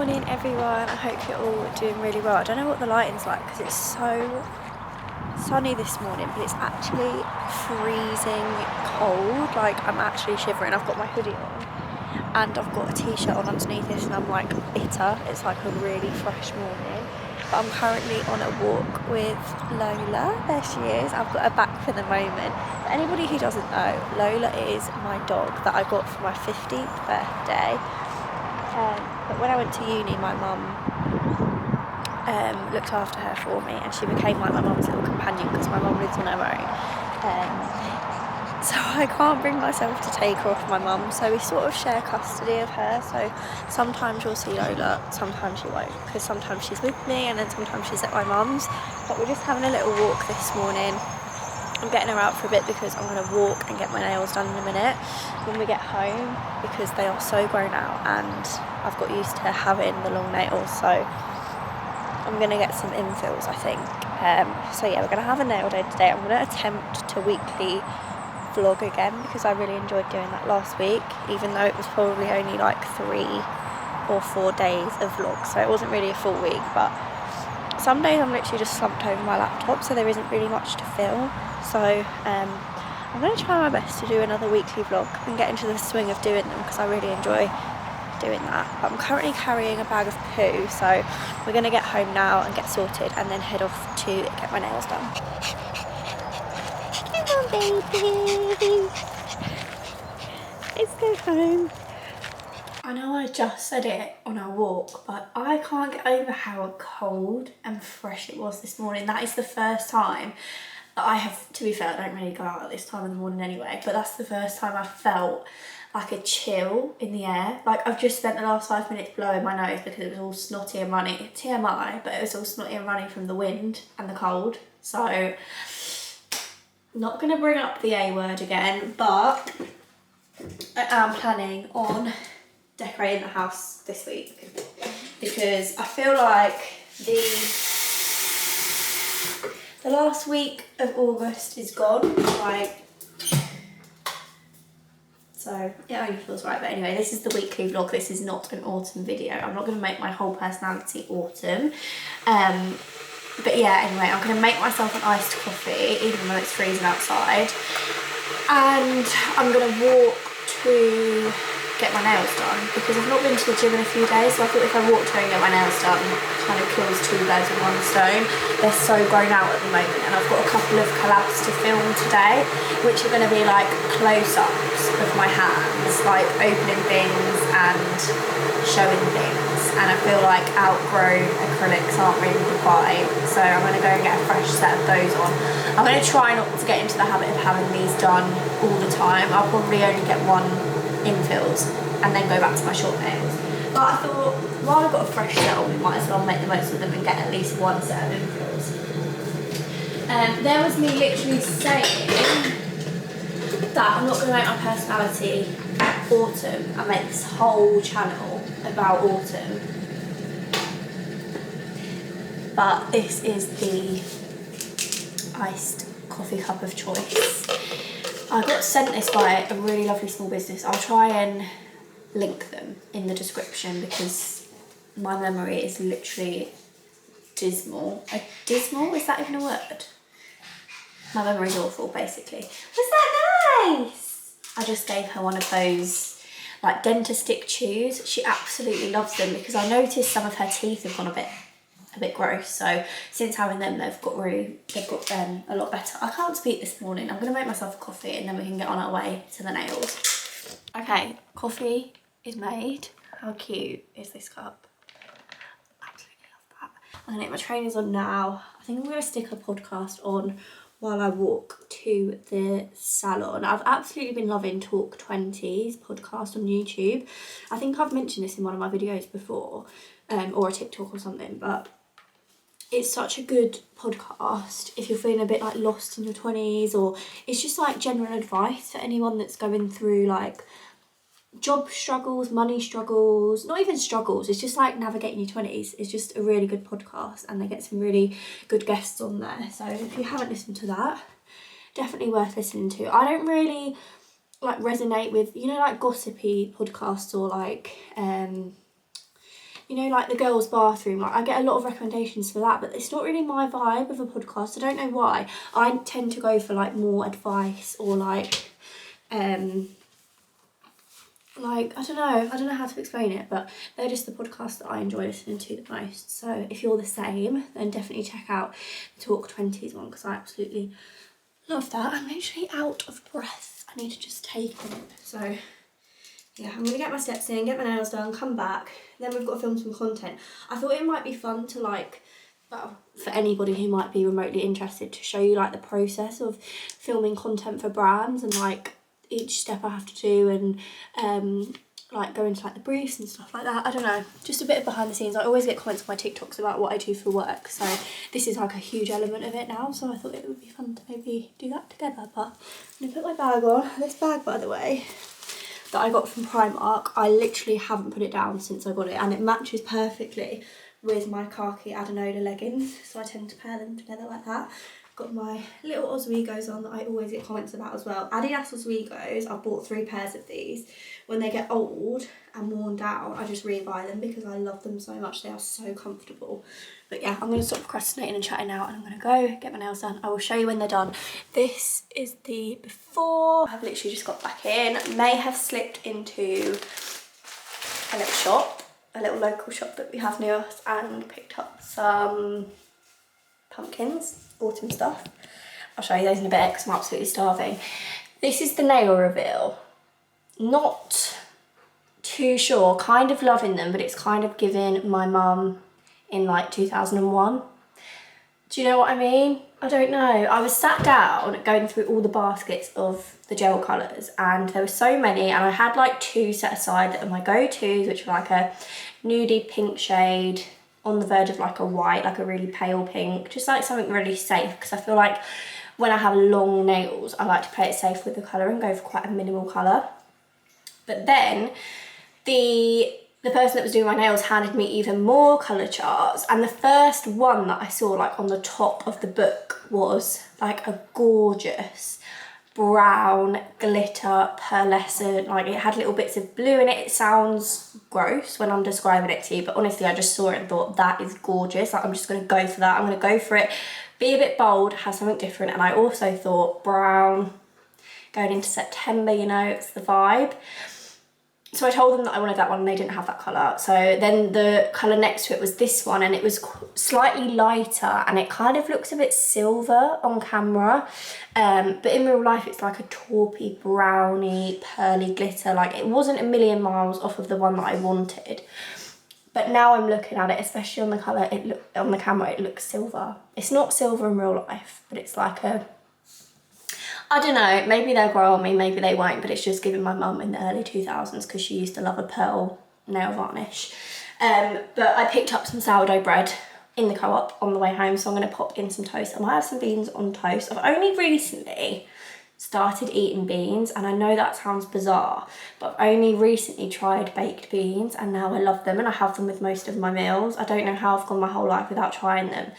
Morning everyone, I hope you're all doing really well. I don't know what the lighting's like because it's so sunny this morning, but it's actually freezing cold. Like, I'm actually shivering. I've got my hoodie on and I've got a t-shirt on underneath this and I'm like bitter. It's like a really fresh morning. But I'm currently on a walk with Lola. There she is. I've got her back for the moment. For anybody who doesn't know, Lola is my dog that I got for my 15th birthday. But when I went to uni, my mum looked after her for me, and she became like my mum's little companion because my mum lives on her own. So I can't bring myself to take her off my mum, so we sort of share custody of her. So sometimes you'll see Lola, sometimes you won't, because sometimes she's with me and then sometimes she's at my mum's. But we're just having a little walk this morning. I'm getting her out for a bit because I'm going to walk and get my nails done in a minute when we get home, because they are so grown out and I've got used to having the long nails, so I'm going to get some infills, I think. So yeah, we're going to have a nail day today. I'm going to attempt to weekly vlog again because I really enjoyed doing that last week, even though it was probably only like 3 or 4 days of vlogs, so it wasn't really a full week. But some days I'm literally just slumped over my laptop, so there isn't really much to film. So I'm going to try my best to do another weekly vlog and get into the swing of doing them because I really enjoy doing that. But I'm currently carrying a bag of poo, so we're going to get home now and get sorted and then head off to get my nails done. Come on, baby. Let's go home. I know I just said it on our walk, but I can't get over how cold and fresh it was this morning. That is the first time that I have, to be fair, I don't really go out at this time in the morning anyway, but that's the first time I felt like a chill in the air. Like, I've just spent the last 5 minutes blowing my nose because it was all snotty and runny. TMI, but it was all snotty and runny from the wind and the cold. So, not going to bring up the A word again, but I am planning on decorating the house this week because I feel like the last week of August is gone, like, so it only feels right. But anyway, this is the weekly vlog. This is not an autumn video. I'm not going to make my whole personality autumn. But yeah, anyway, I'm going to make myself an iced coffee, even though it's freezing outside. And I'm going to walk to get my nails done because I've not been to the gym in a few days, so I thought if I walked home and get my nails done, it kind of kills 2 birds with 1 stone. They're so grown out at the moment, and I've got a couple of collabs to film today, which are going to be like close-ups of my hands, like opening things and showing things, and I feel like outgrown acrylics aren't really the vibe, so I'm going to go and get a fresh set of those on. I'm going to try not to get into the habit of having these done all the time. I'll probably only get 1 infills and then go back to my short nails. But I thought, while I've got a fresh set on, we might as well make the most of them and get at least 1 set of infills. There was me literally saying that I'm not going to make my personality autumn and make this whole channel about autumn. But this is the iced coffee cup of choice. I got sent this by a really lovely small business. I'll try and link them in the description because my memory is literally dismal. Dismal? Is that even a word? My memory's awful, basically. Was that nice? I just gave her one of those like Dentastix chews. She absolutely loves them because I noticed some of her teeth have gone a bit gross, so since having them they've got a lot better. I can't speak this morning. I'm gonna make myself a coffee and then we can get on our way to the nails. Okay, coffee is made. How cute is this cup? Absolutely love that. I'm gonna get my trainers on now. I think I'm gonna stick a podcast on while I walk to the salon. I've absolutely been loving Talk 20's podcast on YouTube. I think I've mentioned this in one of my videos before, or a TikTok or something, but it's such a good podcast if you're feeling a bit like lost in your 20s, or it's just like general advice for anyone that's going through like job struggles, money struggles, not even struggles, it's just like navigating your 20s. It's just a really good podcast and they get some really good guests on there. So if you haven't listened to that, definitely worth listening to. I don't really like resonate with, you know, like gossipy podcasts or like you know, like the girls' bathroom. Like, I get a lot of recommendations for that, but it's not really my vibe of a podcast. I don't know why. I tend to go for like more advice or like I don't know how to explain it, but they're just the podcasts that I enjoy listening to the most. So if you're the same, then definitely check out the Talk 20s one, because I absolutely love that. I'm literally out of breath. I need to just take a minute. So yeah, I'm gonna get my steps in, get my nails done, come back. Then we've got to film some content. I thought it might be fun to like, well, for anybody who might be remotely interested, to show you like the process of filming content for brands and like each step I have to do, and like go into like the briefs and stuff like that. I don't know, just a bit of behind the scenes. I always get comments on my TikToks about what I do for work, so this is like a huge element of it now, so I thought it would be fun to maybe do that together. But I'm gonna put my bag on. This bag, by the way, that I got from Primark, I literally haven't put it down since I got it, and it matches perfectly with my khaki Adenola leggings, so I tend to pair them together like that. Got my little Oswegos on that I always get comments about as well. Adidas Oswegos, I've bought 3 pairs of these. When they get old and worn down, I just rebuy them because I love them so much. They are so comfortable. But yeah, I'm going to stop procrastinating and chatting out, and I'm going to go get my nails done. I will show you when they're done. This is the before. I've literally just got back in. May have slipped into a little shop, a little local shop that we have near us, and picked up some pumpkins, autumn stuff. I'll show you those in a bit because I'm absolutely starving. This is the nail reveal. Not too sure, kind of loving them, but it's kind of giving my mum in like 2001. Do you know what I mean? I don't know. I was sat down going through all the baskets of the gel colours, and there were so many, and I had like 2 set aside that are my go-tos, which are like a nudie pink shade on the verge of like a white, like a really pale pink, just like something really safe, because I feel like when I have long nails, I like to play it safe with the colour and go for quite a minimal colour. But then the person that was doing my nails handed me even more colour charts, and the first one that I saw like on the top of the book was like a gorgeous brown glitter pearlescent, like it had little bits of blue in it. It sounds gross when I'm describing it to you, but honestly I just saw it and thought that is gorgeous. Like, I'm just going to go for that. I'm going to go for it, be a bit bold, have something different. And I also thought brown going into September, you know, it's the vibe. So I told them that I wanted that one, and they didn't have that colour. So then the colour next to it was this one, and it was slightly lighter, and it kind of looks a bit silver on camera. But in real life, it's like a taupey, browny, pearly glitter. Like, it wasn't a million miles off of the one that I wanted. But now I'm looking at it, especially on the colour, on the camera, it looks silver. It's not silver in real life, but it's like a, I don't know, maybe they'll grow on me, maybe they won't, but it's just giving my mum in the early 2000s, because she used to love a pearl nail varnish. But I picked up some sourdough bread in the co-op on the way home, so I'm going to pop in some toast. I might have some beans on toast. I've only recently started eating beans, and I know that sounds bizarre, but I've only recently tried baked beans, and now I love them, and I have them with most of my meals. I don't know how I've gone my whole life without trying them.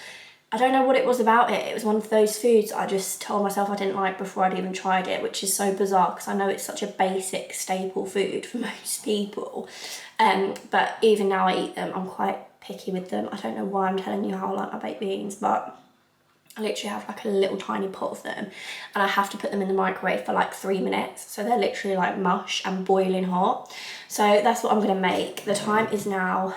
I don't know what it was about it. It was one of those foods I just told myself I didn't like before I'd even tried it, which is so bizarre because I know it's such a basic staple food for most people. But even now I eat them, I'm quite picky with them. I don't know why I'm telling you how I like my baked beans, but I literally have like a little tiny pot of them, and I have to put them in the microwave for like 3 minutes. So they're literally like mush and boiling hot. So that's what I'm gonna make. The time is now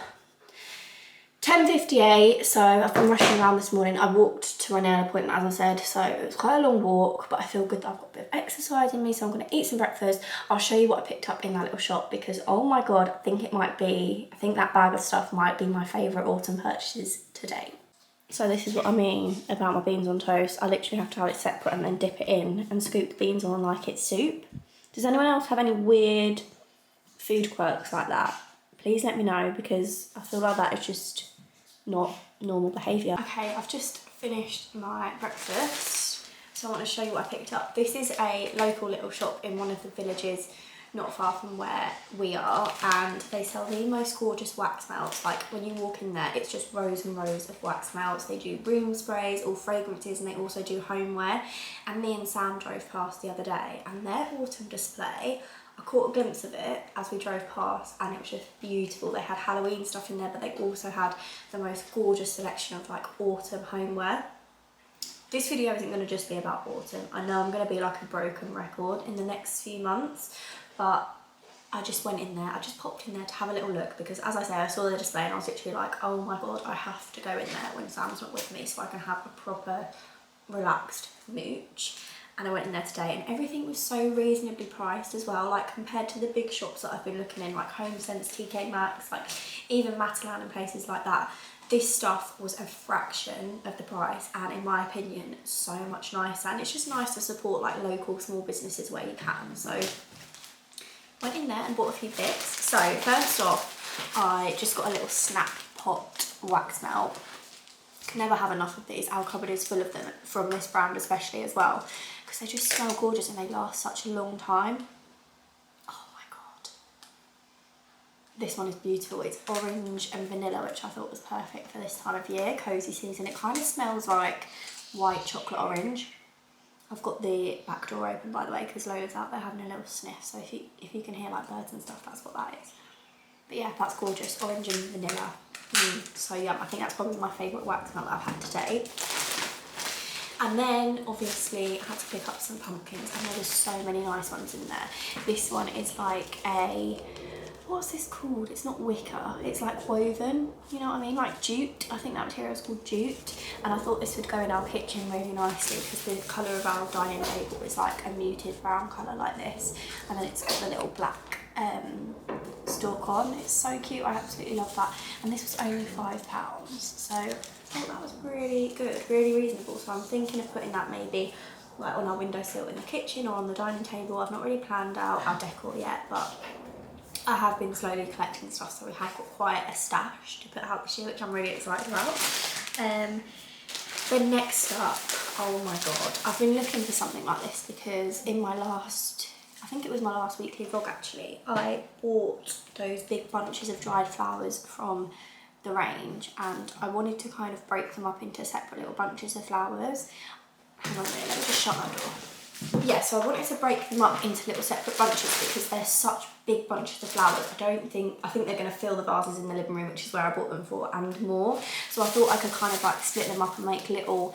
10:58, so I've been rushing around this morning. I walked to my nail appointment, as I said, so it was quite a long walk, but I feel good that I've got a bit of exercise in me, so I'm going to eat some breakfast. I'll show you what I picked up in that little shop, because oh my god, I think that bag of stuff might be my favourite autumn purchases to date. So this is what I mean about my beans on toast. I literally have to have it separate and then dip it in and scoop the beans on like it's soup. Does anyone else have any weird food quirks like that? Please let me know, because I feel like that is just not normal behaviour. Okay, I've just finished my breakfast, so I want to show you what I picked up. This is a local little shop in one of the villages not far from where we are, and they sell the most gorgeous wax melts. Like, when you walk in there, it's just rows and rows of wax melts. They do room sprays, all fragrances, and they also do homeware. And me and Sam drove past the other day, and their autumn display, I caught a glimpse of it as we drove past and it was just beautiful. They had Halloween stuff in there, but they also had the most gorgeous selection of like autumn homeware. This video isn't going to just be about autumn. I know I'm going to be like a broken record in the next few months, but I just went in there, I just popped in there to have a little look because, as I say, I saw the display and I was literally like, oh my god, I have to go in there when Sam's not with me so I can have a proper relaxed mooch. And I went in there today and everything was so reasonably priced as well, like compared to the big shops that I've been looking in, like HomeSense, TK Maxx, like even Matalan and places like that. This stuff was a fraction of the price and, in my opinion, so much nicer. And it's just nice to support like local small businesses where you can. So went in there and bought a few bits. So first off, I just got a little snap pot wax melt. Can never have enough of these. Our cupboard is full of them, from this brand especially as well, because they just smell gorgeous and they last such a long time. Oh my god. This one is beautiful. It's orange and vanilla, which I thought was perfect for this time of year, cozy season. It kind of smells like white chocolate orange. I've got the back door open, by the way, because Lola's out there having a little sniff. So if you can hear like birds and stuff, that's what that is. But yeah, that's gorgeous. Orange and vanilla. So yum. I think that's probably my favourite wax melt that I've had today. And then obviously I had to pick up some pumpkins, and there was so many nice ones in there. This one is like a, what's this called? It's not wicker, it's like woven, you know what I mean? Like jute. I think that material is called jute. And I thought this would go in our kitchen really nicely because the colour of our dining table is like a muted brown colour like this. And then it's got the little black stalk on. It's so cute. I absolutely love that. And this was only £5. So I thought that was really good, really reasonable. So I'm thinking of putting that maybe like on our windowsill in the kitchen or on the dining table. I've not really planned out our decor yet, but I have been slowly collecting stuff, so we have got quite a stash to put out this year, which I'm really excited about. Then next up, oh my god, I've been looking for something like this because in my last, I think it was my last weekly vlog actually, I bought those big bunches of dried flowers from the range and I wanted to kind of break them up into separate little bunches of flowers. Hang on a minute, let me just shut my door. Yeah, so I wanted to break them up into little separate bunches because they're such big bunches of flowers. I think they're going to fill the vases in the living room, which is where I bought them for, and more. So I thought I could kind of like split them up and make little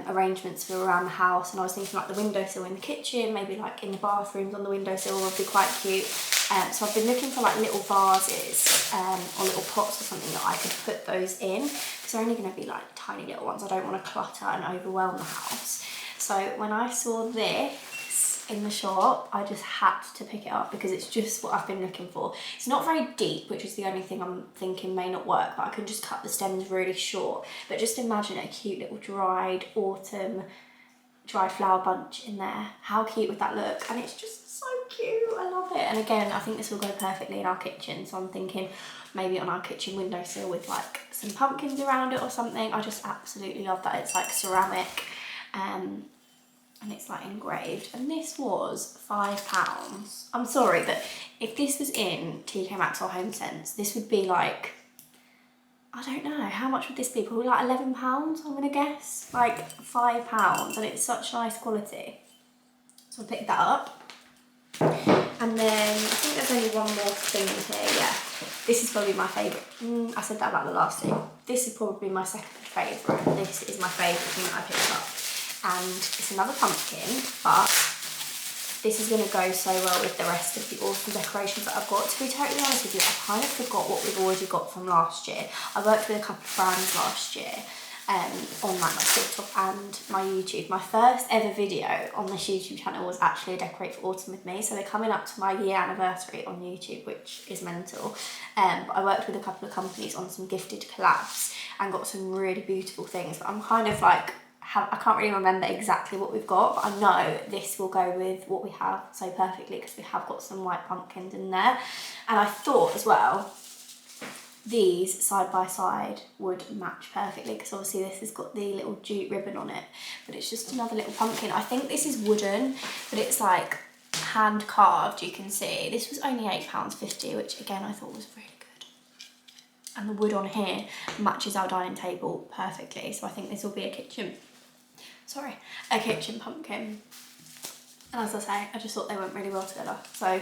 arrangements for around the house. And I was thinking like the windowsill in the kitchen, maybe like in the bathrooms on the windowsill would be quite cute. So I've been looking for like little vases or little pots or something that I could put those in, because they're only going to be like tiny little ones. I don't want to clutter and overwhelm the house. So when I saw this in the shop, I just had to pick it up because it's just what I've been looking for. It's not very deep, which is the only thing I'm thinking may not work, but I can just cut the stems really short. But just imagine a cute little dried flower bunch in there. How cute would that look? And it's just so cute. I love it. And again, I think this will go perfectly in our kitchen. So I'm thinking maybe on our kitchen windowsill with like some pumpkins around it or something. I just absolutely love that. It's like ceramic. And it's like engraved, and this was £5. I'm sorry, but if this was in TK Maxx or HomeSense, this would be like, I don't know, how much would this be? Probably like £11, I'm gonna guess. Like £5, and it's such nice quality. So I picked that up. And then I think there's only one more thing here, yeah. This is probably my favourite. I said that about the last thing. This is probably my second favourite. This is my favourite thing that I picked up. And it's another pumpkin, but this is going to go so well with the rest of the autumn decorations that I've got. To be totally honest with you, I kind of forgot what we've already got from last year. I worked with a couple of brands last year on like my TikTok and my YouTube. My first ever video on this YouTube channel was actually a Decorate for Autumn with me. So they're coming up to my year anniversary on YouTube, which is mental. But I worked with a couple of companies on some gifted collabs and got some really beautiful things. But I'm kind of like, I can't really remember exactly what we've got, but I know this will go with what we have so perfectly because we have got some white pumpkins in there. And I thought as well, these side by side would match perfectly because obviously this has got the little jute ribbon on it, but it's just another little pumpkin. I think this is wooden, but it's like hand carved, you can see. This was only £8.50, which again I thought was really good. And the wood on here matches our dining table perfectly, so I think this will be a kitchen pumpkin. And as I say, I just thought they went really well together. So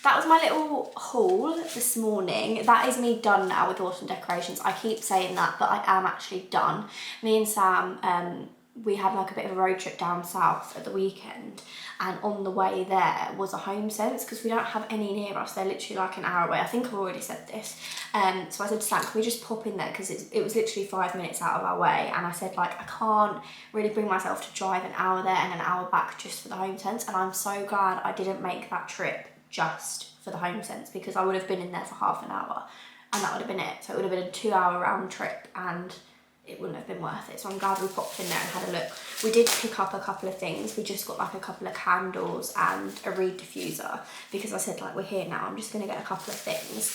that was my little haul this morning. That is me done now with autumn decorations. I keep saying that, but I am actually done. Me and Sam, we had like a bit of a road trip down south at the weekend, and on the way there was a Home Sense, because we don't have any near us. They're literally like an hour away. I think I've already said this. So I said to Sam, can we just pop in there, because it was literally 5 minutes out of our way, and I said, like, I can't really bring myself to drive an hour there and an hour back just for the Home Sense, and I'm so glad I didn't make that trip just for the Home Sense, because I would have been in there for half an hour and that would have been it. So it would have been a 2-hour round trip and it wouldn't have been worth it. So I'm glad we popped in there and had a look. We did pick up a couple of things. We just got like a couple of candles and a reed diffuser, because I said, like, we're here now, I'm just going to get a couple of things.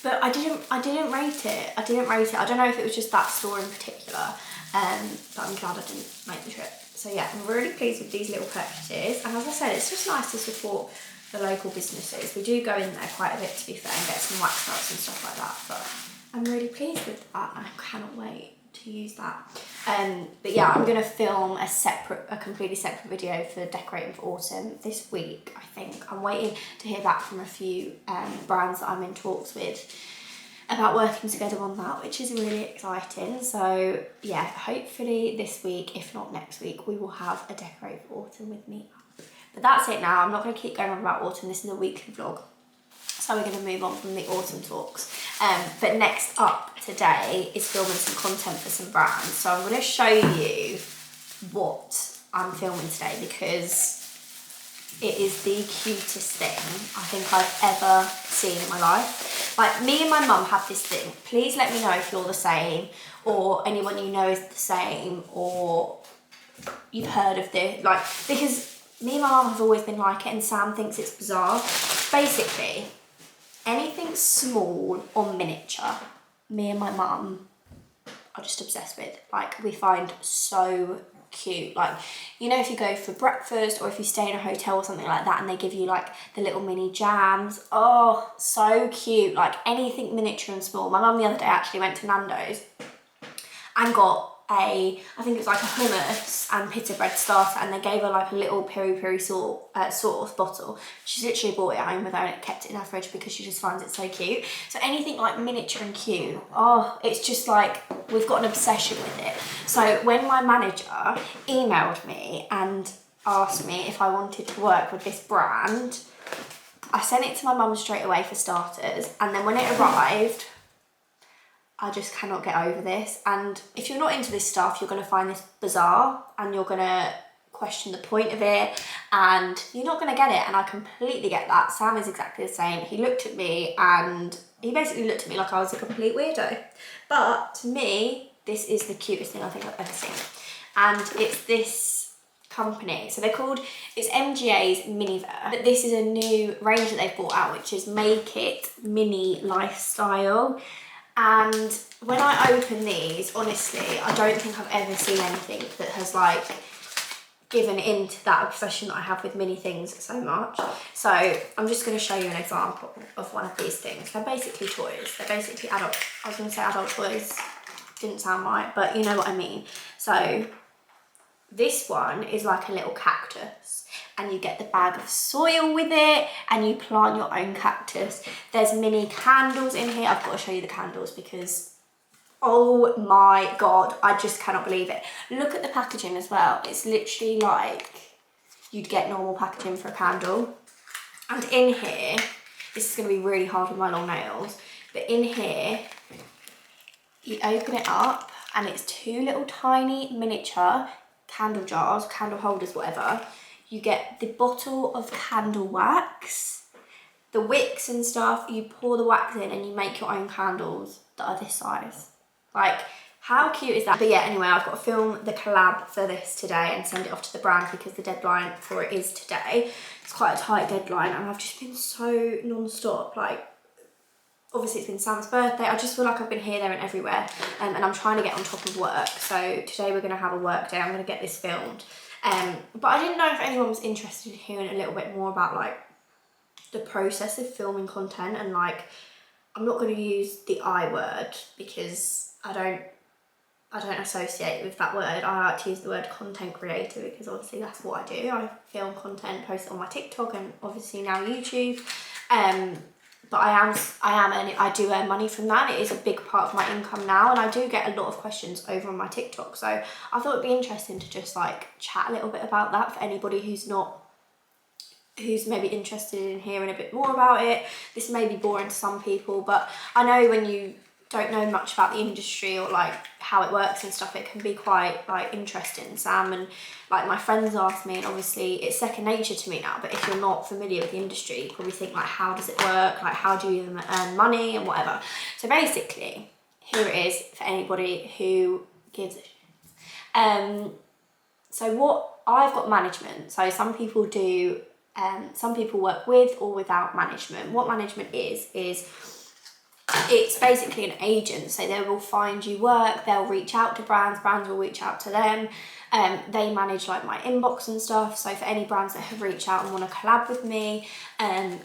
But I didn't rate it. I don't know if it was just that store in particular, but I'm glad I didn't make the trip. So yeah, I'm really pleased with these little purchases. And as I said, it's just nice to support the local businesses. We do go in there quite a bit, to be fair, and get some wax melts and stuff like that. But I'm really pleased with that, and I cannot wait to use that. But yeah, I'm gonna film a completely separate video for decorating for autumn this week, I think. I'm waiting to hear back from a few brands that I'm in talks with about working together on that, which is really exciting. So yeah, hopefully this week, if not next week, we will have a decorate for autumn with me up. But that's it now. I'm not going to keep going on about autumn. This is a weekly vlog, so we're going to move on from the autumn talks. But next up today is filming some content for some brands. So I'm going to show you what I'm filming today, because it is the cutest thing I think I've ever seen in my life. Like, me and my mum have this thing. Please let me know if you're the same, or anyone you know is the same, or you've heard of this. Like, because me and my mum have always been like it, and Sam thinks it's bizarre. Basically, anything small or miniature, me and my mum are just obsessed with. Like, we find so cute. Like, you know, if you go for breakfast or if you stay in a hotel or something like that and they give you like the little mini jams, oh, so cute. Like, anything miniature and small. My mum the other day actually went to Nando's and got I think it was like a hummus and pita bread starter, and they gave her like a little peri-peri sauce bottle. She's literally brought it home with her and kept it in her fridge because she just finds it so cute. So anything like miniature and cute, oh, it's just like, we've got an obsession with it. So when my manager emailed me and asked me if I wanted to work with this brand, I sent it to my mum straight away for starters, and then when it arrived, I just cannot get over this. And if you're not into this stuff, you're going to find this bizarre, and you're going to question the point of it, and you're not going to get it. And I completely get that. Sam is exactly the same. He looked at me and he basically looked at me like I was a complete weirdo. But to me, this is the cutest thing I think I've ever seen. And it's this company. So it's MGA's Miniver. But this is a new range that they've brought out, which is Make It Mini Lifestyle. And when I open these, honestly, I don't think I've ever seen anything that has like given into that obsession that I have with mini things so much. So I'm just going to show you an example of one of these things. They're basically toys. They're basically adult. I was going to say adult toys. Didn't sound right, but you know what I mean. So this one is like a little cactus, and you get the bag of soil with it and you plant your own cactus. There's mini candles in here. I've got to show you the candles because, oh my God, I just cannot believe it. Look at the packaging as well. It's literally like you'd get normal packaging for a candle. And in here, this is going to be really hard with my long nails, but in here, you open it up and it's 2 little tiny miniature candle jars, candle holders, whatever. You get the bottle of candle wax, the wicks and stuff. You pour the wax in and you make your own candles that are this size. Like, how cute is that? But yeah, anyway, I've got to film the collab for this today and send it off to the brand because the deadline for it is today. It's quite a tight deadline, and I've just been so non-stop. Like, obviously it's been Sam's birthday. I just feel like I've been here, there and everywhere, and I'm trying to get on top of work. So today we're going to have a work day. I'm going to get this filmed. But I didn't know if anyone was interested in hearing a little bit more about like the process of filming content, and like, I'm not going to use the I word because I don't I don't associate with that word. I like to use the word content creator because obviously that's what I do. I film content, post it on my TikTok and obviously now YouTube. But I do earn money from that. It is a big part of my income now, and I do get a lot of questions over on my TikTok. So I thought it'd be interesting to just like chat a little bit about that for anybody who's maybe interested in hearing a bit more about it. This may be boring to some people, but I know when you don't know much about the industry or like how it works and stuff, it can be quite like interesting, Sam. And like my friends ask me, and obviously it's second nature to me now, but if you're not familiar with the industry, you probably think like, how does it work? Like, how do you even earn money and whatever? So basically, here it is for anybody who gives a shit. So what I've got management. So some people do, some people work with or without management. What management is it's basically an agent. So they will find you work, they'll reach out to brands will reach out to them. They manage like my inbox and stuff. So for any brands that have reached out and want to collab with me,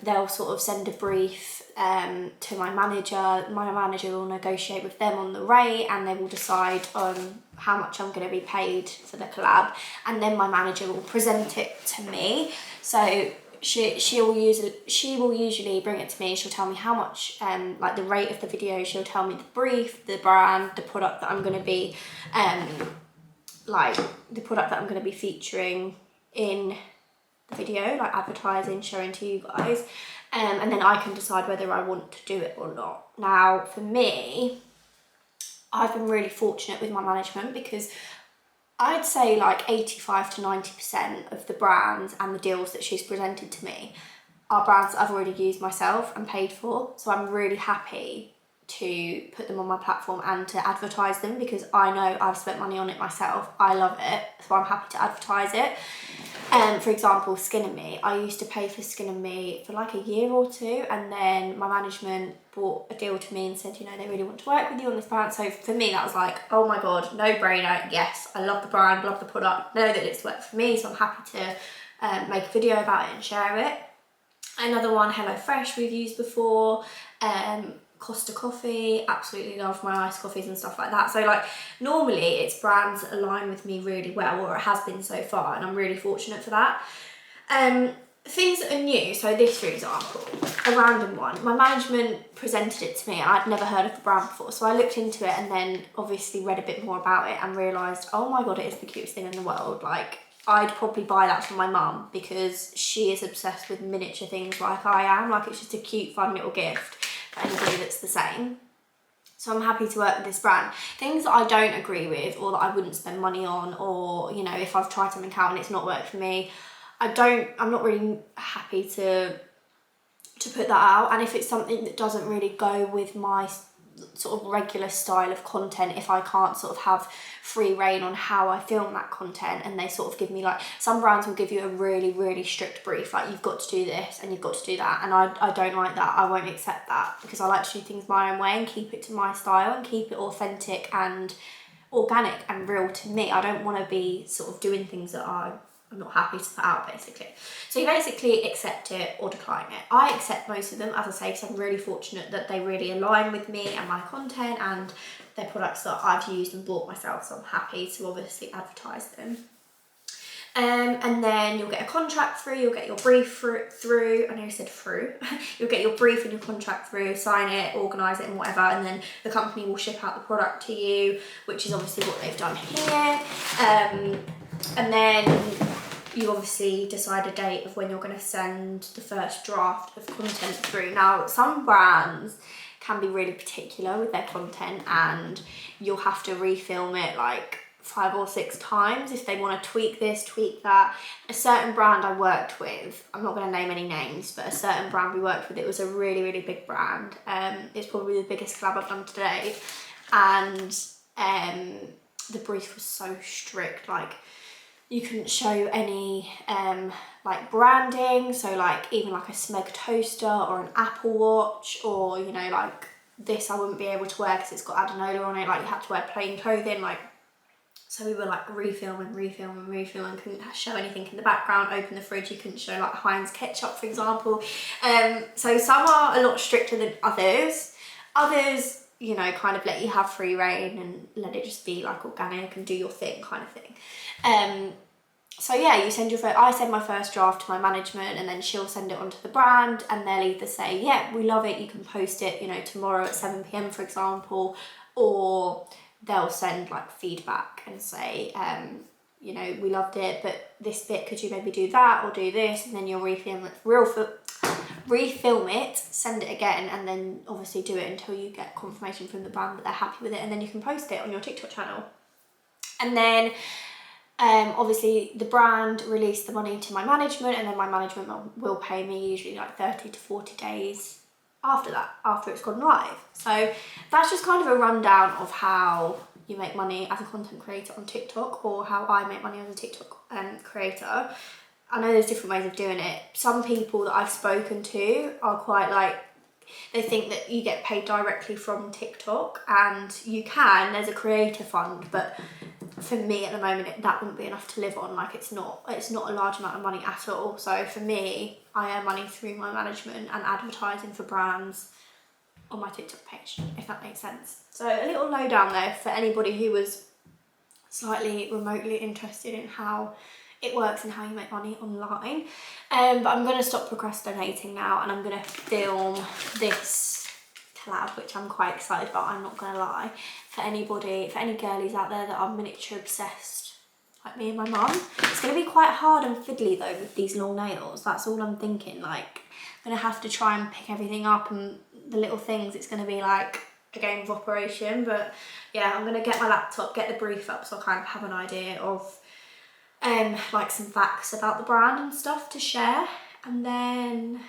they'll sort of send a brief to my manager. My manager will negotiate with them on the rate, and they will decide on how much I'm going to be paid for the collab, and then my manager will present it to me. So she will usually bring it to me. She'll tell me how much, like the rate of the video. She'll tell me the brief, the brand, the product that I'm going to be, featuring in the video, like advertising, showing to you guys, and then I can decide whether I want to do it or not. Now, for me, I've been really fortunate with my management because I'd say like 85 to 90% of the brands and the deals that she's presented to me are brands that I've already used myself and paid for. So I'm really happy to put them on my platform and to advertise them because I know I've spent money on it myself. I love it, so I'm happy to advertise it. For example, Skin and Me. I used to pay for Skin and Me for like a year or two, and then my management brought a deal to me and said, you know, they really want to work with you on this brand. So for me, that was like, oh my God, no brainer. Yes, I love the brand, love the product, know that it's worked for me, so I'm happy to make a video about it and share it. Another one, HelloFresh, we've used before. Costa Coffee, absolutely love my iced coffees and stuff like that. So like normally it's brands that align with me really well, or it has been so far, and I'm really fortunate for that. Things that are new, so this for example, a random one. My management presented it to me and I'd never heard of the brand before, so I looked into it and then obviously read a bit more about it and realised, oh my God, it is the cutest thing in the world. Like, I'd probably buy that for my mum because she is obsessed with miniature things like I am. Like, it's just a cute, fun little gift for anybody that's the same. So I'm happy to work with this brand. Things that I don't agree with or that I wouldn't spend money on, or, you know, if I've tried something out and it's not worked for me, I'm not really happy to put that out. And if it's something that doesn't really go with my sort of regular style of content, if I can't sort of have free reign on how I film that content, and they sort of give me, like, some brands will give you a really, really strict brief, like you've got to do this and you've got to do that, and I don't like that. I won't accept that because I like to do things my own way and keep it to my style and keep it authentic and organic and real to me. I don't want to be sort of doing things that I'm not happy to put out, basically. So you basically accept it or decline it. I accept most of them, as I say, because I'm really fortunate that they really align with me and my content, and they're products that I've used and bought myself, so I'm happy to obviously advertise them. And then you'll get a contract through, you'll get your brief through, I know you said through, you'll get your brief and your contract through, sign it, organise it and whatever, and then the company will ship out the product to you, which is obviously what they've done here. And then you obviously decide a date of when you're going to send the first draft of content through. Now, some brands can be really particular with their content and you'll have to refilm it like 5 or 6 times if they want to tweak this, tweak that. A certain brand I worked with, I'm not going to name any names, but a certain brand we worked with, it was a really, really big brand. It's probably the biggest collab I've done today. And the brief was so strict, like, you couldn't show any like branding, so like even like a Smeg toaster or an Apple Watch, or, you know, like this I wouldn't be able to wear because it's got adenola on it, like you had to wear plain clothing, like, so we were like refilming, couldn't show anything in the background. Open the fridge, you couldn't show like Heinz ketchup, for example. So some are a lot stricter than others. Others, you know, kind of let you have free reign and let it just be like organic and do your thing kind of thing. So yeah, I send my first draft to my management, and then she'll send it on to the brand, and they'll either say, yeah, we love it, you can post it, you know, tomorrow at 7 p.m, for example, or they'll send like feedback and say, you know, we loved it, but this bit, could you maybe do that or do this? And then you'll refilm it, send it again, and then obviously do it until you get confirmation from the brand that they're happy with it, and then you can post it on your TikTok channel. And then obviously the brand released the money to my management, and then my management will pay me usually like 30 to 40 days after that, after it's gone live. So that's just kind of a rundown of how you make money as a content creator on TikTok, or how I make money as a TikTok creator. I know there's different ways of doing it. Some people that I've spoken to are quite like, they think that you get paid directly from TikTok, and you can, there's a creator fund, but for me at the moment that wouldn't be enough to live on. Like it's not a large amount of money at all. So for me, I earn money through my management and advertising for brands on my TikTok page, if that makes sense. So a little lowdown there for anybody who was slightly remotely interested in how it works and how you make money online. But I'm going to stop procrastinating now, and I'm going to film this collab, which I'm quite excited about, I'm not going to lie. For any girlies out there that are miniature obsessed like me and my mum. It's going to be quite hard and fiddly though with these long nails. That's all I'm thinking. Like, I'm going to have to try and pick everything up, and the little things, it's going to be like a game of operation. But yeah, I'm going to get my laptop, get the brief up, so I kind of have an idea of like some facts about the brand and stuff to share, and then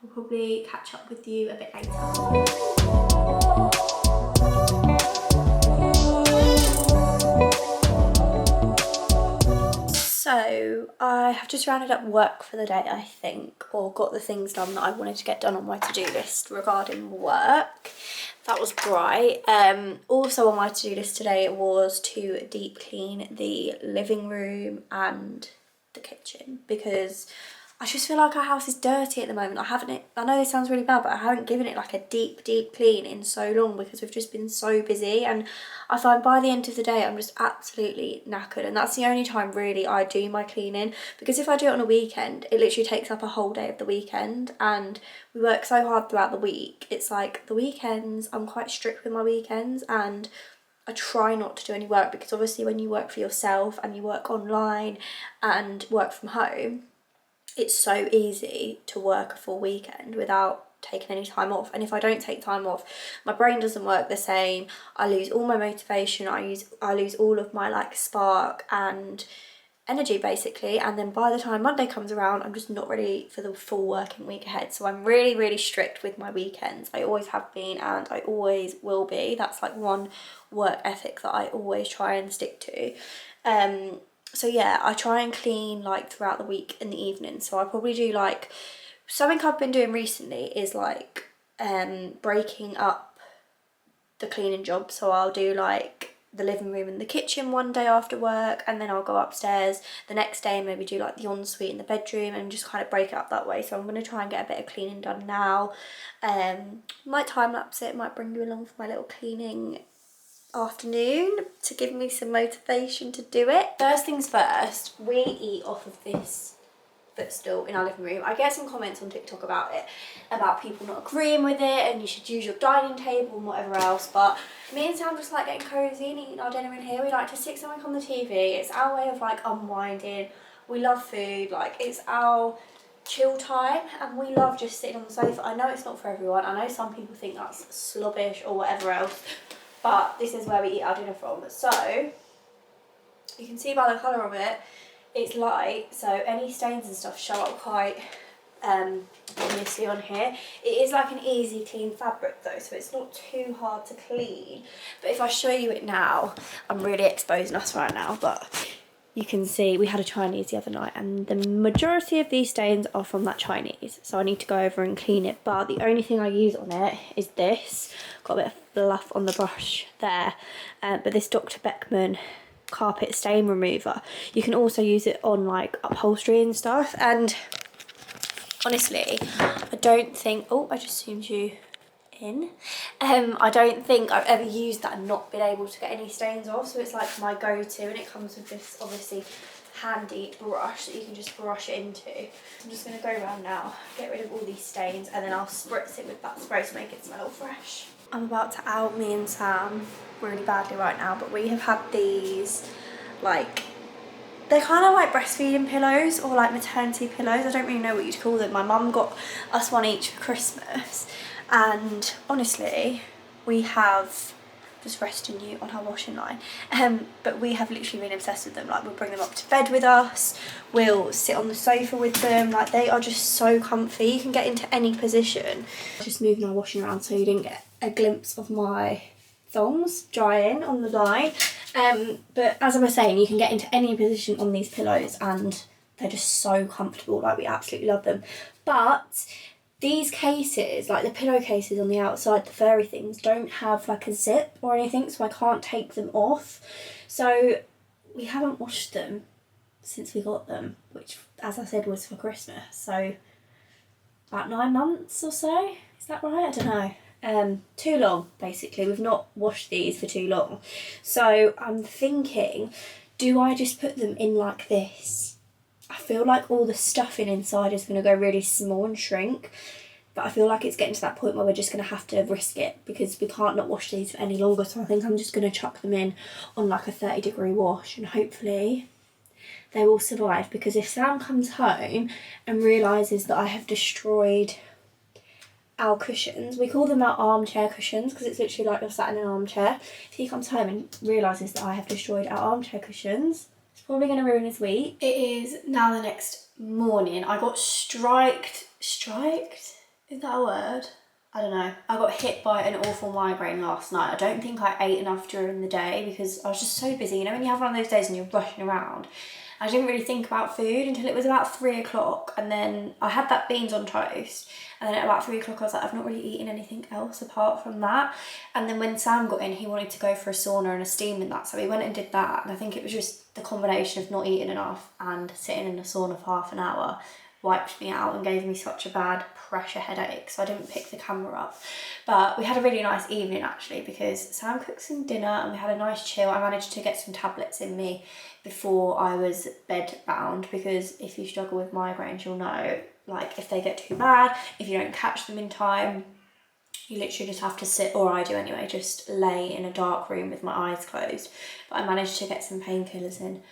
I'll probably catch up with you a bit later. So I have just rounded up work for the day, I think, or got the things done that I wanted to get done on my to-do list regarding work. That was great. Also on my to-do list today was to deep clean the living room and the kitchen, because I just feel like our house is dirty at the moment. I know this sounds really bad, but I haven't given it like a deep clean in so long, because we've just been so busy, and I find by the end of the day I'm just absolutely knackered, and that's the only time really I do my cleaning, because if I do it on a weekend, it literally takes up a whole day of the weekend, and we work so hard throughout the week. It's like the weekends, I'm quite strict with my weekends, and I try not to do any work, because obviously when you work for yourself and you work online and work from home, it's so easy to work a full weekend without taking any time off. And if I don't take time off, my brain doesn't work the same. I lose all my motivation. I lose all of my like spark and energy basically. And then by the time Monday comes around, I'm just not ready for the full working week ahead. So I'm really strict with my weekends. I always have been, and I always will be. That's like one work ethic that I always try and stick to. So yeah, I try and clean like throughout the week in the evening. So I probably do like, something I've been doing recently is like breaking up the cleaning job. So I'll do like the living room and the kitchen one day after work, and then I'll go upstairs the next day and maybe do like the ensuite and the bedroom, and just kind of break it up that way. So I'm going to try and get a bit of cleaning done now. Might time lapse it, might bring you along for my little cleaning afternoon to give me some motivation to do it. First things first, we eat off of this footstool in our living room. I get some comments on TikTok about it, about people not agreeing with it, and you should use your dining table and whatever else, but me and Sam just like getting cozy and eating our dinner in here. We like to stick something on the TV. It's our way of like unwinding. We love food, like it's our chill time, and we love just sitting on the sofa. I know it's not for everyone. I know some people think that's slobbish or whatever else, but this is where we eat our dinner from. So you can see by the colour of it, it's light, so any stains and stuff show up quite obviously on here. It is like an easy clean fabric though, so it's not too hard to clean. But if I show you it now, I'm really exposing us right now, but you can see we had a Chinese the other night, and the majority of these stains are from that Chinese, so I need to go over and clean it. But the only thing I use on it is this. Got a bit of fluff on the brush there, but this Dr. Beckman carpet stain remover. You can also use it on like upholstery and stuff, and honestly I don't think, oh, I just zoomed you in. I don't think I've ever used that and not been able to get any stains off, so it's like my go-to, and it comes with this obviously handy brush that you can just brush it into. I'm just going to go around now, get rid of all these stains, and then I'll spritz it with that spray to make it smell fresh. I'm about to out me and Sam really badly right now, but we have had these, like, they're kind of like breastfeeding pillows or like maternity pillows. I don't really know what you'd call them. My mum got us one each for Christmas, and honestly, we have, just resting you on our washing line, but we have literally been obsessed with them. Like, we'll bring them up to bed with us, we'll sit on the sofa with them. Like, they are just so comfy. You can get into any position. Just moving our washing around so you didn't get a glimpse of my thongs drying on the line. But as I was saying, you can get into any position on these pillows and they're just so comfortable. Like, we absolutely love them. But these cases, like the pillowcases on the outside, the furry things, don't have like a zip or anything, so I can't take them off. So we haven't washed them since we got them, which, as I said, was for Christmas. So about 9 months or so. Is that right? I don't know. Too long, basically. We've not washed these for too long. So I'm thinking, do I just put them in like this? I feel like all the stuffing inside is going to go really small and shrink, but I feel like it's getting to that point where we're just going to have to risk it because we can't not wash these for any longer. So I think I'm just going to chuck them in on like a 30-degree wash, and hopefully they will survive, because if Sam comes home and realises that I have destroyed our cushions, we call them our armchair cushions because it's literally like you're sat in an armchair. If he comes home and realises that I have destroyed our armchair cushions, it's probably going to ruin his week. It is now the next morning. I got striked? Is that a word? I don't know. I got hit by an awful migraine last night. I don't think I ate enough during the day because I was just so busy. You know when you have one of those days and you're rushing around? I didn't really think about food until it was about 3 o'clock, and then I had that beans on toast, and then at about 3 o'clock I was like, I've not really eaten anything else apart from that. And then when Sam got in, he wanted to go for a sauna and a steam and that, so we went and did that, and I think it was just the combination of not eating enough and sitting in the sauna for half an hour wiped me out and gave me such a bad pressure headache, so I didn't pick the camera up. But we had a really nice evening actually, because Sam cooked some dinner and we had a nice chill. I managed to get some tablets in me before I was bed bound, because if you struggle with migraines, you'll know, like, if they get too bad, if you don't catch them in time, you literally just have to sit, or I do anyway, just lay in a dark room with my eyes closed. But I managed to get some painkillers in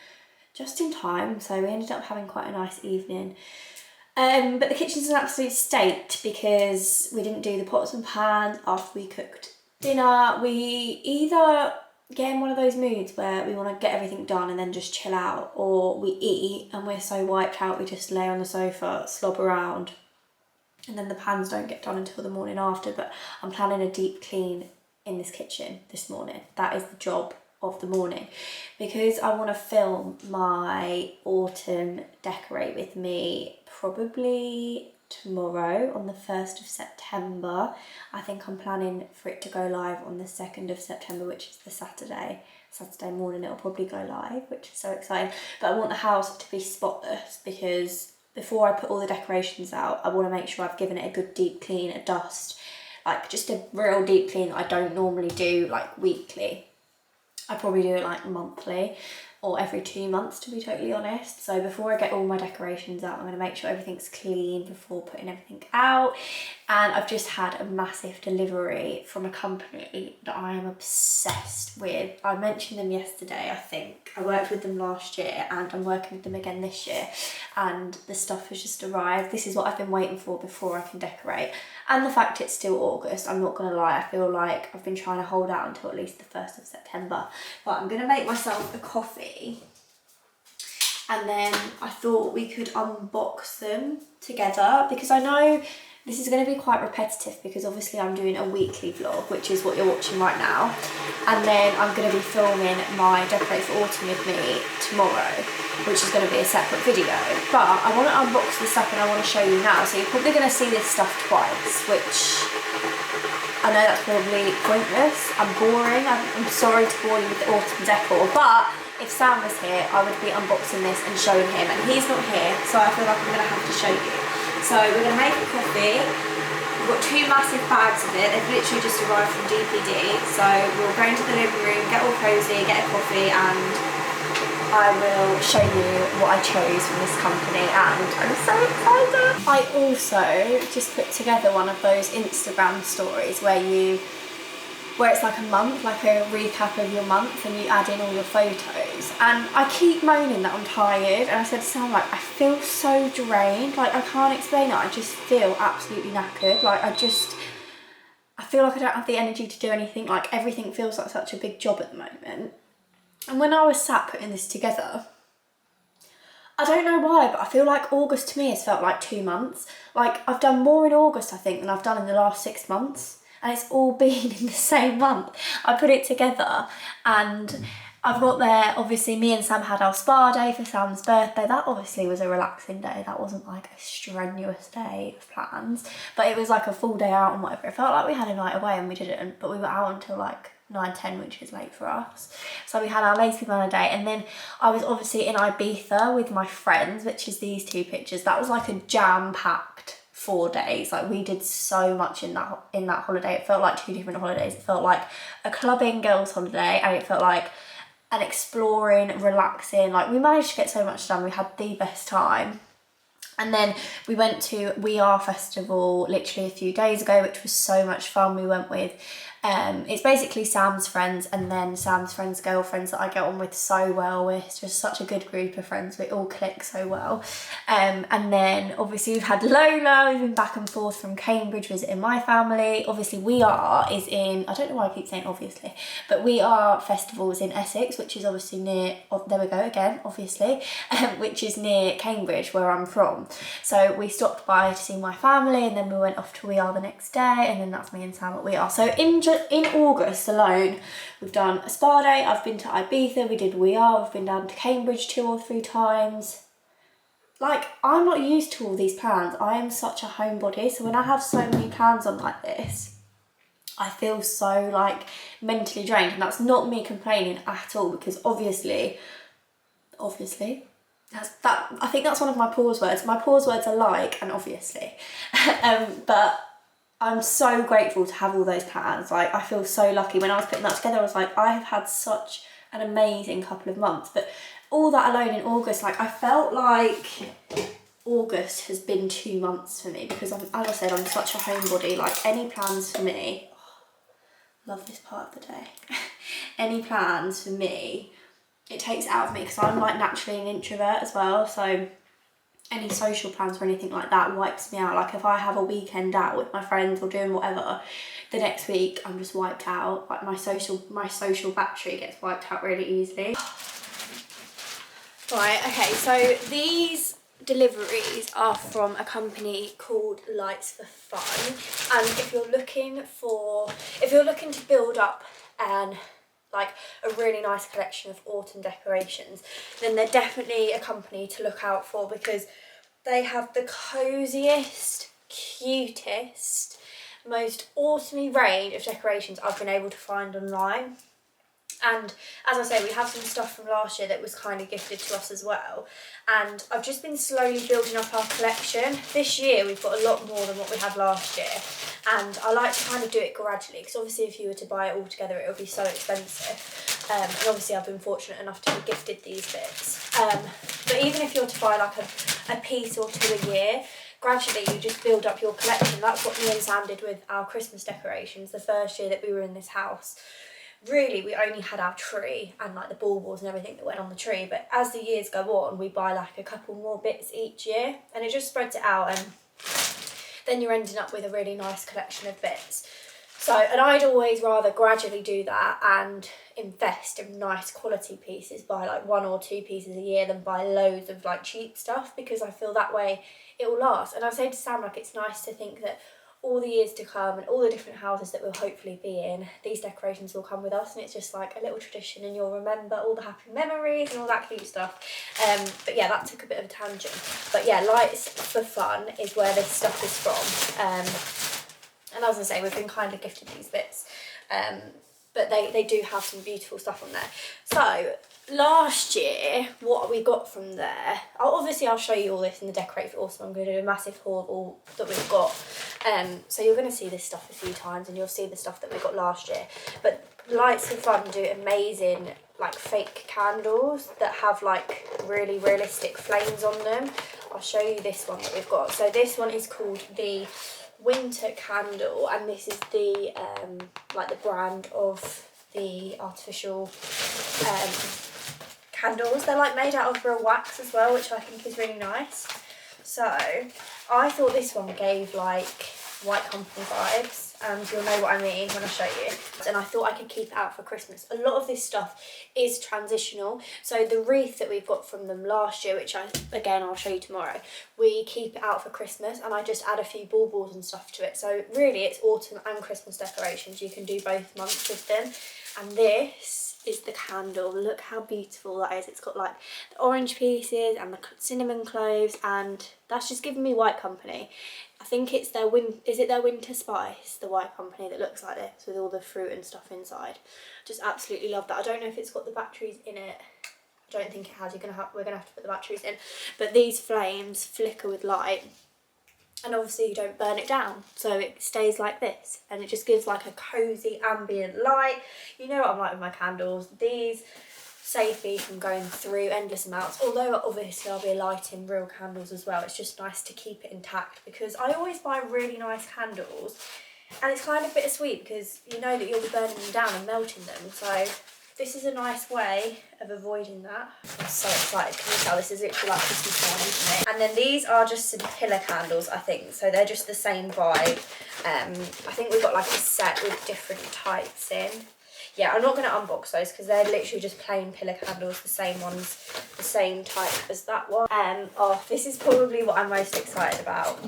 just in time, so we ended up having quite a nice evening. But the kitchen's an absolute state because we didn't do the pots and pans after we cooked dinner. We either get in one of those moods where we want to get everything done and then just chill out, or we eat and we're so wiped out we just lay on the sofa, slob around, and then the pans don't get done until the morning after. But I'm planning a deep clean in this kitchen this morning. That is the job of the morning, because I want to film my autumn decorate with me probably tomorrow on the 1st of September. I think I'm planning for it to go live on the 2nd of September, which is the Saturday morning it'll probably go live, which is so exciting. But I want the house to be spotless, because before I put all the decorations out, I want to make sure I've given it a good deep clean, a dust, like just a real deep clean that I don't normally do like weekly. I probably do it like monthly or every 2 months, to be totally honest. So before I get all my decorations out, I'm going to make sure everything's clean before putting everything out. And I've just had a massive delivery from a company that I am obsessed with. I mentioned them yesterday, I think. I worked with them last year and I'm working with them again this year. And the stuff has just arrived. This is what I've been waiting for before I can decorate. And the fact it's still August, I'm not going to lie, I feel like I've been trying to hold out until at least the 1st of September. But I'm going to make myself a coffee. And then I thought we could unbox them together, because I know this is going to be quite repetitive, because obviously I'm doing a weekly vlog, which is what you're watching right now. And then I'm going to be filming my Decorate for Autumn with me tomorrow, which is going to be a separate video. But I want to unbox this stuff and I want to show you now. So you're probably going to see this stuff twice, which I know that's probably pointless and boring. I'm sorry to bore you with the autumn decor, but if Sam was here, I would be unboxing this and showing him, and he's not here, so I feel like I'm going to have to show you. So we're going to make a coffee. We've got 2 massive bags of it. They've literally just arrived from DPD. So we'll go into the living room, get all cosy, get a coffee, and I will show you what I chose from this company, and I'm so excited. I also just put together one of those Instagram stories where it's like a month, like a recap of your month, and you add in all your photos. And I keep moaning that I'm tired, and I said to Sam, like, I feel so drained, like I can't explain it, I just feel absolutely knackered. Like I feel like I don't have the energy to do anything, like everything feels like such a big job at the moment. And when I was sat putting this together, I don't know why, but I feel like August to me has felt like 2 months. Like I've done more in August, I think, than I've done in the last 6 months. And it's all been in the same month. I put it together and I've got there, obviously me and Sam had our spa day for Sam's birthday. That obviously was a relaxing day. That wasn't like a strenuous day of plans, but it was like a full day out and whatever. It felt like we had a night away and we didn't, but we were out until like 9-10, which is late for us. So we had our lazy banana day, and then I was obviously in Ibiza with my friends, which is these 2 pictures. That was like a jam-packed 4 days. Like we did so much in that holiday. It felt like 2 different holidays. It felt like a clubbing girls holiday, and it felt like an exploring, relaxing, like we managed to get so much done. We had the best time. And then we went to We Are Festival literally a few days ago, which was so much fun. We went with it's basically Sam's friends and then Sam's friends' girlfriends that I get on with so well. We're just such a good group of friends. We all click so well. And then obviously we've had Lola. We've been back and forth from Cambridge visiting my family. Obviously We Are is in, I don't know why I keep saying obviously, but We Are Festival is in Essex, which is obviously near, oh, there we go again, obviously, which is near Cambridge where I'm from. So we stopped by to see my family, and then we went off to We Are the next day, and then that's me and Sam at We Are. So in August alone, we've done a spa day, I've been to Ibiza, we did We Are, we've been down to Cambridge 2 or 3 times. Like, I'm not used to all these plans. I am such a homebody, so when I have so many plans on like this, I feel so like mentally drained, and that's not me complaining at all, because obviously, I think that's one of my pause words. My pause words are like and obviously. But I'm so grateful to have all those plans. Like, I feel so lucky. When I was putting that together, I was like, I have had such an amazing couple of months. But all that alone in August, like I felt like August has been 2 months for me, because as I said, I'm such a homebody. Like any plans for me, love this part of the day. Any plans for me, it takes it out of me, because I'm like naturally an introvert as well, so any social plans or anything like that wipes me out. Like if I have a weekend out with my friends or doing whatever, the next week I'm just wiped out. Like my social battery gets wiped out really easily. Right, okay, so these deliveries are from a company called Lights for Fun, and if you're looking to build up like a really nice collection of autumn decorations, then they're definitely a company to look out for, because they have the coziest, cutest, most autumny range of decorations I've been able to find online. And as I say, we have some stuff from last year that was kind of gifted to us as well. And I've just been slowly building up our collection. This year we've got a lot more than what we had last year. And I like to kind of do it gradually, because obviously if you were to buy it all together, it would be so expensive. And obviously I've been fortunate enough to be gifted these bits. But even if you're to buy like a piece or 2 a year, gradually you just build up your collection. That's what me and Sam did with our Christmas decorations the first year that we were in this house. Really, we only had our tree and like the baubles and everything that went on the tree, but as the years go on, we buy like a couple more bits each year, and it just spreads it out, and then you're ending up with a really nice collection of bits. So, and I'd always rather gradually do that and invest in nice quality pieces, buy like 1 or 2 pieces a year, than buy loads of like cheap stuff, because I feel that way it will last. And I say to Sam, like, it's nice to think that all the years to come and all the different houses that we'll hopefully be in, these decorations will come with us, and it's just like a little tradition, and you'll remember all the happy memories and all that cute stuff. But yeah, that took a bit of a tangent. But yeah, Lights for Fun is where this stuff is from. And as I say, we've been kind of gifted these bits. but they do have some beautiful stuff on there. So last year, what we got from there, I'll show you all this in the Decorate for Autumn. I'm going to do a massive haul of all that we've got. So you're going to see this stuff a few times, and you'll see the stuff that we got last year. But Lights of Fun do amazing like fake candles that have like really realistic flames on them. I'll show you this one that we've got. So this one is called the Winter Candle, and this is the like the brand of the artificial candles. They're like made out of real wax as well, which I think is really nice. So I thought this one gave like White Company vibes, and you'll know what I mean when I show you. And I thought I could keep it out for Christmas. A lot of this stuff is transitional. So the wreath that we've got from them last year, which I'll show you tomorrow, we keep it out for Christmas, and I just add a few baubles and stuff to it. So really it's autumn and Christmas decorations. You can do both months with them. And this is the candle. Look how beautiful that is. It's got like the orange pieces and the cinnamon cloves, and that's just giving me White Company. I think it's their their Winter Spice, the White Company, that looks like this with all the fruit and stuff inside. Just absolutely love that. I don't know if it's got the batteries in it. I don't think it has. We're gonna have to put the batteries in. But these flames flicker with light, and obviously you don't burn it down, so it stays like this, and it just gives like a cozy ambient light. You know what I'm like with my candles. These save me from going through endless amounts, although obviously I'll be lighting real candles as well. It's just nice to keep it intact, because I always buy really nice candles, and it's kind of bittersweet because you know that you'll be burning them down and melting them. So this is a nice way of avoiding that. I'm so excited. Can you tell this is literally like Christmas morning to me? And then these are just some pillar candles, I think. So they're just the same vibe. I think we've got like a set with different types in. Yeah, I'm not going to unbox those because they're literally just plain pillar candles, the same ones, the same type as that one. This is probably what I'm most excited about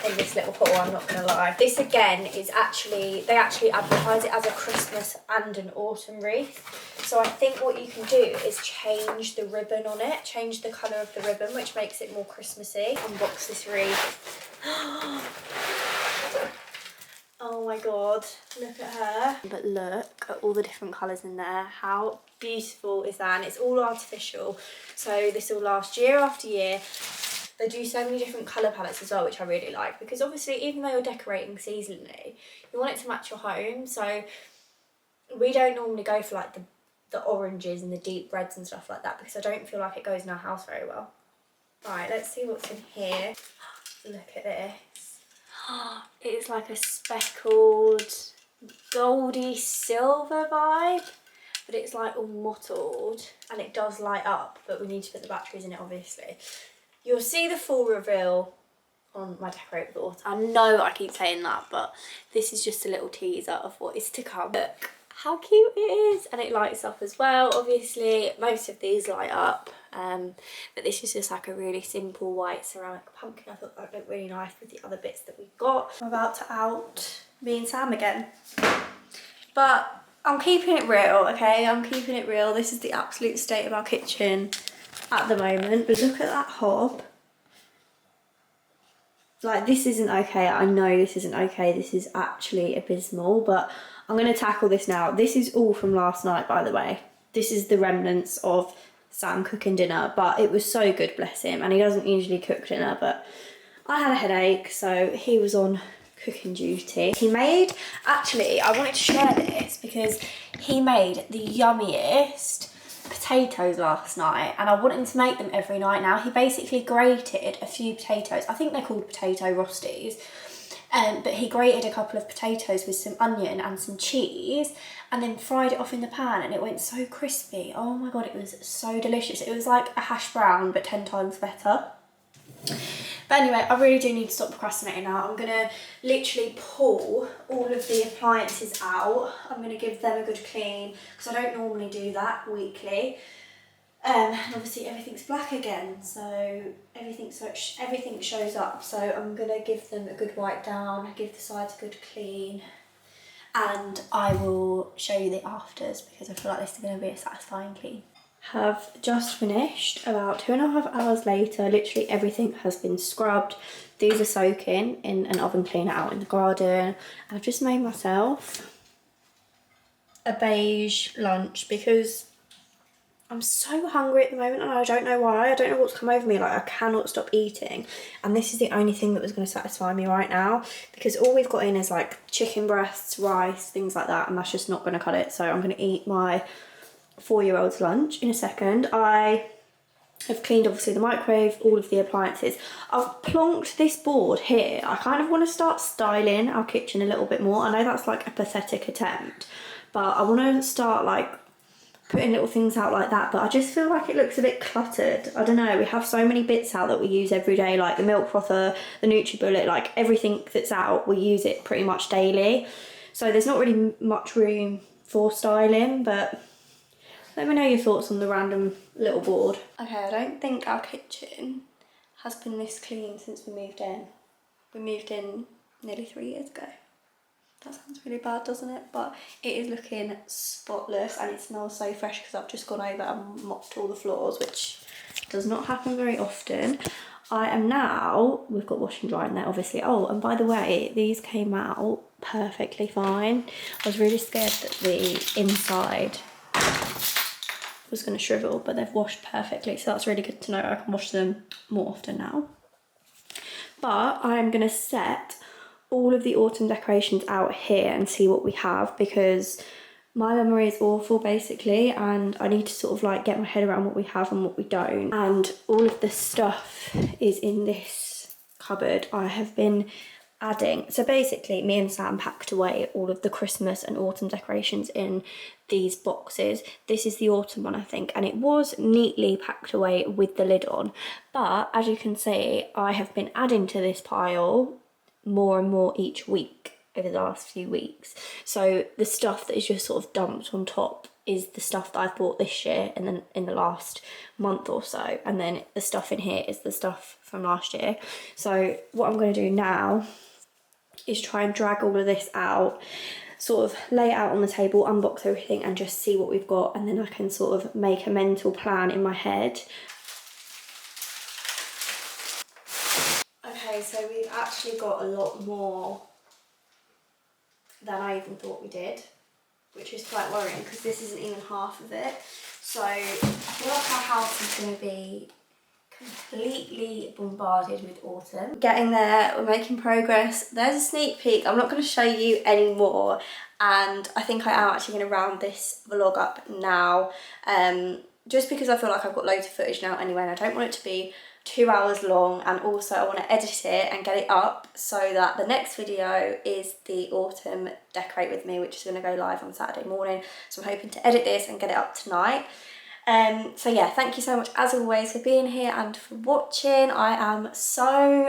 in this little haul, I'm not going to lie. This again is they actually advertise it as a Christmas and an autumn wreath. So I think what you can do is change the ribbon on it, change the colour of the ribbon, which makes it more Christmassy. Unbox this wreath. Oh my god, look at her. But look at all the different colours in there. How beautiful is that? And it's all artificial. So this will last year after year. They do so many different colour palettes as well, which I really like, because obviously even though you're decorating seasonally, you want it to match your home. So we don't normally go for like the oranges and the deep reds and stuff like that, because I don't feel like it goes in our house very well. Right, let's see what's in here. Look at this. It's like a speckled goldy silver vibe, but it's like all mottled, and it does light up, but we need to put the batteries in it obviously. You'll see the full reveal on my Decorate with Autumn. I know I keep saying that, but this is just a little teaser of what is to come. Look how cute it is, and it lights up as well. Obviously most of these light up, but this is just like a really simple white ceramic pumpkin. I thought that would look really nice with the other bits that we've got. I'm about to out me and Sam again, but I'm keeping it real, okay? I'm keeping it real. This is the absolute state of our kitchen at the moment, but look at that hob. Like, this isn't okay. I know this isn't okay. This is actually abysmal, but I'm going to tackle this now. This is all from last night, by the way. This is the remnants of Sam cooking dinner, but it was so good, bless him. And he doesn't usually cook dinner, but I had a headache, so he was on cooking duty. He made, actually, I wanted to share this because he made the yummiest potatoes last night, and I want him to make them every night now. He basically grated a few potatoes. I think they're called potato rosties. But he grated a couple of potatoes with some onion and some cheese, and then fried it off in the pan, and it went so crispy. Oh my god, it was so delicious. It was like a hash brown, but 10 times better. But anyway, I really do need to stop procrastinating now. I'm gonna literally pull all of the appliances out. I'm gonna give them a good clean, because I don't normally do that weekly. And obviously everything's black again, so everything shows up. So I'm gonna give them a good wipe down, give the sides a good clean, and I will show you the afters, because I feel like this is gonna be a satisfying clean. Have just finished about 2.5 hours later. Literally everything has been scrubbed. These are soaking in an oven cleaner out in the garden, and I've just made myself a beige lunch because I'm so hungry at the moment and I don't know why. I don't know what's come over me. Like, I cannot stop eating. And this is the only thing that was going to satisfy me right now, because all we've got in is like chicken breasts, rice, things like that. And that's just not going to cut it. So I'm going to eat my 4-year-old's lunch in a second. I have cleaned obviously the microwave, all of the appliances. I've plonked this board here. I kind of want to start styling our kitchen a little bit more. I know that's like a pathetic attempt, but I want to start like putting little things out like that, but I just feel like it looks a bit cluttered. I don't know, we have so many bits out that we use every day, like the milk frother, the NutriBullet, like everything that's out, we use it pretty much daily. So there's not really much room for styling, but let me know your thoughts on the random little board. Okay, I don't think our kitchen has been this clean since we moved in. We moved in nearly 3 years ago. That sounds really bad, doesn't it? But it is looking spotless and it smells so fresh because I've just gone over and mopped all the floors, which does not happen very often. I am now, we've got wash and dry in there obviously. Oh, and by the way, these came out perfectly fine. I was really scared that the inside was going to shrivel, but they've washed perfectly, so that's really good to know. I can wash them more often now. But I'm going to set all of the autumn decorations out here and see what we have, because my memory is awful basically, and I need to sort of like get my head around what we have and what we don't. And all of the stuff is in this cupboard. I have been adding, so basically me and Sam packed away all of the Christmas and autumn decorations in these boxes. This is the autumn one, I think, and it was neatly packed away with the lid on, but as you can see, I have been adding to this pile more and more each week over the last few weeks. So the stuff that is just sort of dumped on top is the stuff that I've bought this year and then in the last month or so, and then the stuff in here is the stuff from last year. So what I'm going to do now is try and drag all of this out, sort of lay it out on the table, unbox everything and just see what we've got, and then I can sort of make a mental plan in my head. Okay, so we've actually got a lot more than I even thought we did, which is quite worrying because this isn't even half of it. So I feel like our house is going to be completely bombarded with autumn. Getting there, we're making progress. There's a sneak peek. I'm not going to show you any more, and I think I am actually going to round this vlog up now, just because I feel like I've got loads of footage now anyway, and I don't want it to be 2 hours long, and also I want to edit it and get it up so that the next video is the autumn decorate with me, which is going to go live on Saturday morning. So I'm hoping to edit this and get it up tonight. So yeah, thank you so much as always for being here and for watching. I am so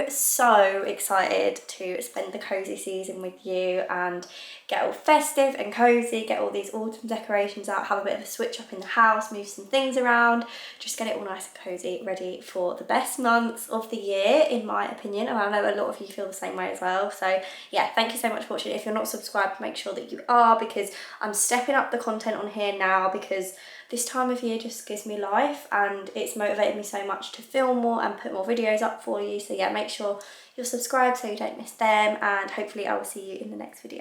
excited to spend the cozy season with you and get all festive and cozy, get all these autumn decorations out, have a bit of a switch up in the house, move some things around, just get it all nice and cozy, ready for the best months of the year in my opinion, and I know a lot of you feel the same way as well. So yeah, thank you so much for watching. If you're not subscribed, make sure that you are, because I'm stepping up the content on here now, because this time of year just gives me life and it's motivated me so much to film more and put more videos up for you. So yeah, make sure you're subscribed so you don't miss them, and hopefully I will see you in the next video.